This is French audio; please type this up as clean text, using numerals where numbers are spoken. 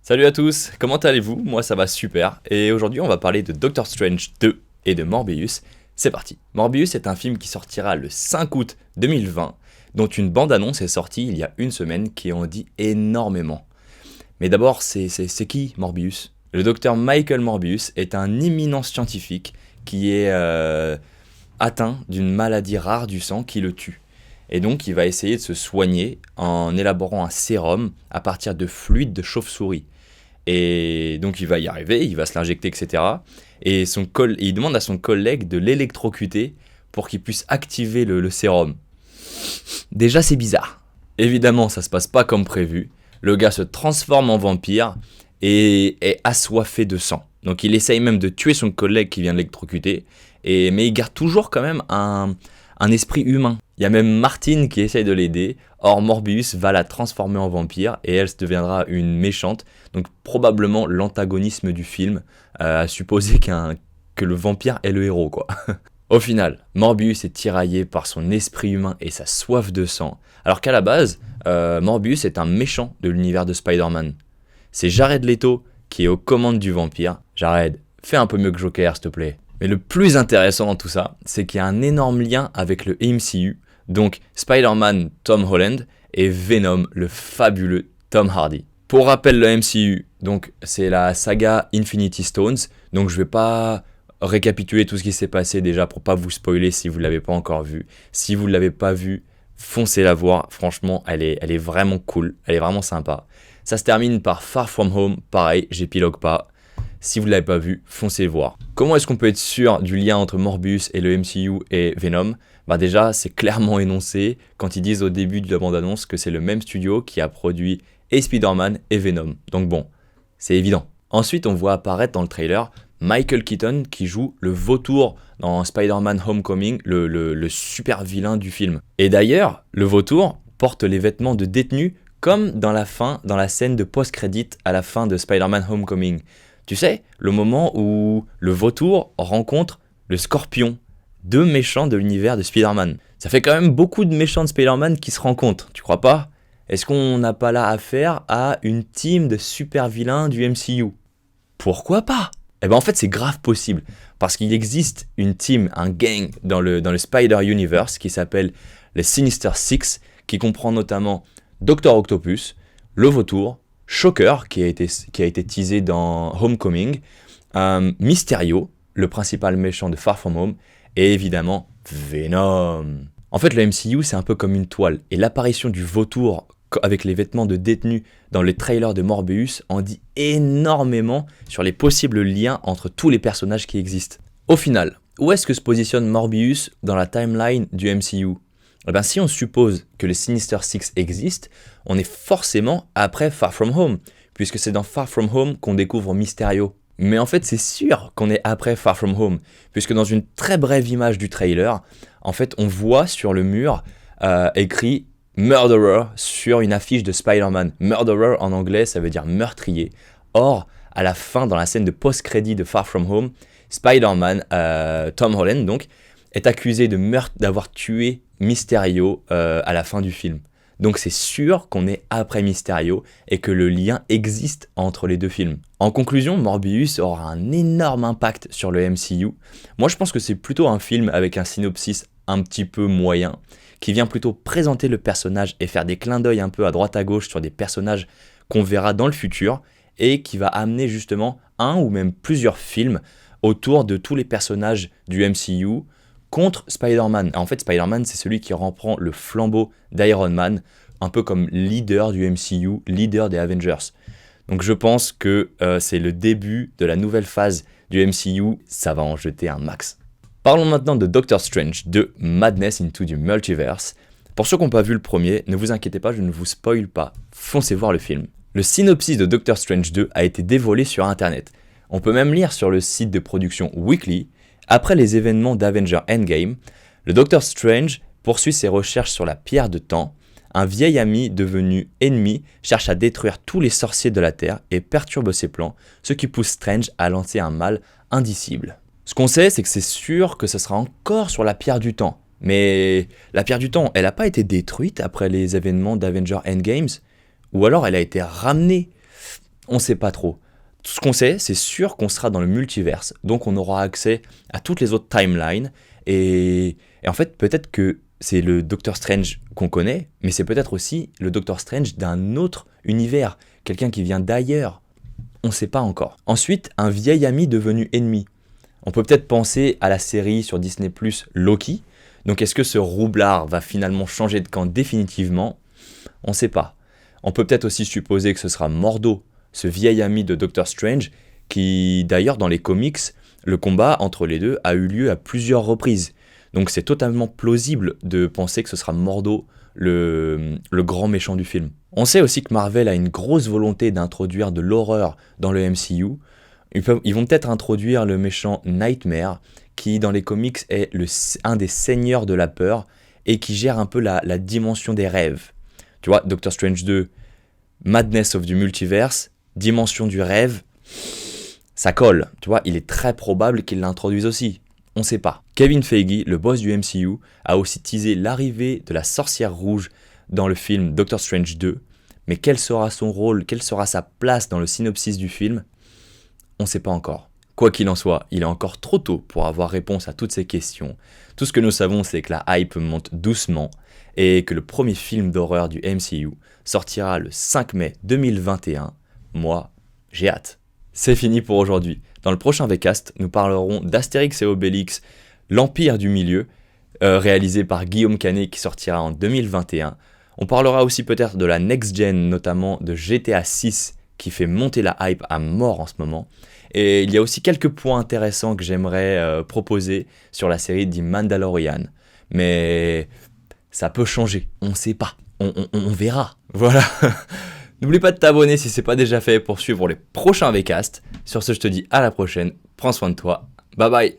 Salut à tous, comment allez-vous? Moi ça va super, et aujourd'hui on va parler de Doctor Strange 2 et de Morbius. C'est parti. Morbius est un film qui sortira le 5 août 2020, dont une bande-annonce est sortie il y a une semaine qui en dit énormément. Mais d'abord, c'est qui Morbius? Le docteur Michael Morbius est un éminent scientifique qui est atteint d'une maladie rare du sang qui le tue. Et donc il va essayer de se soigner en élaborant un sérum à partir de fluide de chauve-souris. Et donc il va y arriver, il va se l'injecter, etc. Et il demande à son collègue de l'électrocuter pour qu'il puisse activer le sérum. Déjà c'est bizarre. Évidemment ça se passe pas comme prévu. Le gars se transforme en vampire et est assoiffé de sang. Donc il essaye même de tuer son collègue qui vient de l'électrocuter. Mais il garde toujours quand même un esprit humain. Il y a même Martine qui essaye de l'aider. Or Morbius va la transformer en vampire et elle deviendra une méchante. Donc probablement l'antagonisme du film, à supposer que le vampire est le héros quoi. Au final, Morbius est tiraillé par son esprit humain et sa soif de sang. Alors qu'à la base, Morbius est un méchant de l'univers de Spider-Man. C'est Jared Leto qui est aux commandes du vampire. Jared, fais un peu mieux que Joker s'il te plaît. Mais le plus intéressant dans tout ça, c'est qu'il y a un énorme lien avec le MCU, donc Spider-Man Tom Holland et Venom le fabuleux Tom Hardy. Pour rappel, le MCU, donc c'est la saga Infinity Stones, donc je vais pas récapituler tout ce qui s'est passé déjà pour pas vous spoiler si vous l'avez pas encore vu. Si vous l'avez pas vu, foncez la voir, franchement elle est vraiment cool, elle est vraiment sympa. Ça se termine par Far From Home, pareil, j'épilogue pas. Si vous ne l'avez pas vu, foncez voir. Comment est-ce qu'on peut être sûr du lien entre Morbius et le MCU et Venom? Bah déjà, c'est clairement énoncé quand ils disent au début de la bande-annonce que c'est le même studio qui a produit et Spider-Man et Venom. Donc bon, c'est évident. Ensuite, on voit apparaître dans le trailer Michael Keaton qui joue le vautour dans Spider-Man Homecoming, le super vilain du film. Et d'ailleurs, le vautour porte les vêtements de détenu comme dans la scène de post-credit à la fin de Spider-Man Homecoming. Tu sais, le moment où le vautour rencontre le scorpion, deux méchants de l'univers de Spider-Man. Ça fait quand même beaucoup de méchants de Spider-Man qui se rencontrent, tu crois pas? Est-ce qu'on n'a pas là affaire à une team de super vilains du MCU? Pourquoi pas? Eh ben en fait c'est grave possible, parce qu'il existe une team, un gang dans le Spider-Universe qui s'appelle les Sinister Six, qui comprend notamment Dr. Octopus, le vautour, Shocker, qui a été teasé dans Homecoming, Mysterio, le principal méchant de Far From Home, et évidemment Venom. En fait, le MCU, c'est un peu comme une toile, et l'apparition du vautour avec les vêtements de détenu dans les trailers de Morbius en dit énormément sur les possibles liens entre tous les personnages qui existent. Au final, où est-ce que se positionne Morbius dans la timeline du MCU? Eh bien, si on suppose que les Sinister Six existent, on est forcément après Far From Home, puisque c'est dans Far From Home qu'on découvre Mysterio. Mais en fait, c'est sûr qu'on est après Far From Home, puisque dans une très brève image du trailer, en fait, on voit sur le mur écrit Murderer sur une affiche de Spider-Man. Murderer en anglais, ça veut dire meurtrier. Or, à la fin, dans la scène de post-crédit de Far From Home, Spider-Man, Tom Holland donc, est accusé de meurtre, d'avoir tué Mysterio à la fin du film. Donc c'est sûr qu'on est après Mysterio et que le lien existe entre les deux films. En conclusion, Morbius aura un énorme impact sur le MCU. Moi je pense que c'est plutôt un film avec un synopsis un petit peu moyen, qui vient plutôt présenter le personnage et faire des clins d'œil un peu à droite à gauche sur des personnages qu'on verra dans le futur, et qui va amener justement un ou même plusieurs films autour de tous les personnages du MCU, contre Spider-Man. En fait, Spider-Man, c'est celui qui reprend le flambeau d'Iron Man, un peu comme leader du MCU, leader des Avengers. Donc je pense que c'est le début de la nouvelle phase du MCU, ça va en jeter un max. Parlons maintenant de Doctor Strange 2, Madness into the Multiverse. Pour ceux qui n'ont pas vu le premier, ne vous inquiétez pas, je ne vous spoil pas, foncez voir le film. Le synopsis de Doctor Strange 2 a été dévoilé sur internet. On peut même lire sur le site de production Weekly. Après les événements d'Avengers Endgame, le Doctor Strange poursuit ses recherches sur la pierre de temps. Un vieil ami devenu ennemi cherche à détruire tous les sorciers de la Terre et perturbe ses plans, ce qui pousse Strange à lancer un mal indicible. Ce qu'on sait, c'est que c'est sûr que ce sera encore sur la pierre du temps. Mais la pierre du temps, elle n'a pas été détruite après les événements d'Avengers Endgames? Ou alors elle a été ramenée? On sait pas trop. Tout ce qu'on sait, c'est sûr qu'on sera dans le multiverse, donc on aura accès à toutes les autres timelines, et en fait, peut-être que c'est le Doctor Strange qu'on connaît, mais c'est peut-être aussi le Doctor Strange d'un autre univers, quelqu'un qui vient d'ailleurs. On ne sait pas encore. Ensuite, un vieil ami devenu ennemi. On peut peut-être penser à la série sur Disney+, Loki. Donc est-ce que ce roublard va finalement changer de camp définitivement? On ne sait pas. On peut peut-être aussi supposer que ce sera Mordo, ce vieil ami de Doctor Strange, qui d'ailleurs dans les comics, le combat entre les deux a eu lieu à plusieurs reprises. Donc c'est totalement plausible de penser que ce sera Mordo, le grand méchant du film. On sait aussi que Marvel a une grosse volonté d'introduire de l'horreur dans le MCU. Ils vont peut-être introduire le méchant Nightmare, qui dans les comics est un des seigneurs de la peur et qui gère un peu la dimension des rêves. Tu vois, Doctor Strange 2, Madness of the Multiverse, dimension du rêve, ça colle. Tu vois, il est très probable qu'ils l'introduisent aussi. On sait pas. Kevin Feige, le boss du MCU, a aussi teasé l'arrivée de la sorcière rouge dans le film Doctor Strange 2. Mais quel sera son rôle, quelle sera sa place dans le synopsis du film? On ne sait pas encore. Quoi qu'il en soit, il est encore trop tôt pour avoir réponse à toutes ces questions. Tout ce que nous savons, c'est que la hype monte doucement et que le premier film d'horreur du MCU sortira le 5 mai 2021. Moi, j'ai hâte. C'est fini pour aujourd'hui. Dans le prochain VCast, nous parlerons d'Astérix et Obélix, l'Empire du Milieu, réalisé par Guillaume Canet qui sortira en 2021. On parlera aussi peut-être de la Next Gen, notamment de GTA 6 qui fait monter la hype à mort en ce moment. Et il y a aussi quelques points intéressants que j'aimerais proposer sur la série The Mandalorian. Mais ça peut changer, on ne sait pas, on verra. Voilà. N'oublie pas de t'abonner si ce n'est pas déjà fait pour suivre les prochains VCast. Sur ce, je te dis à la prochaine, prends soin de toi, bye bye.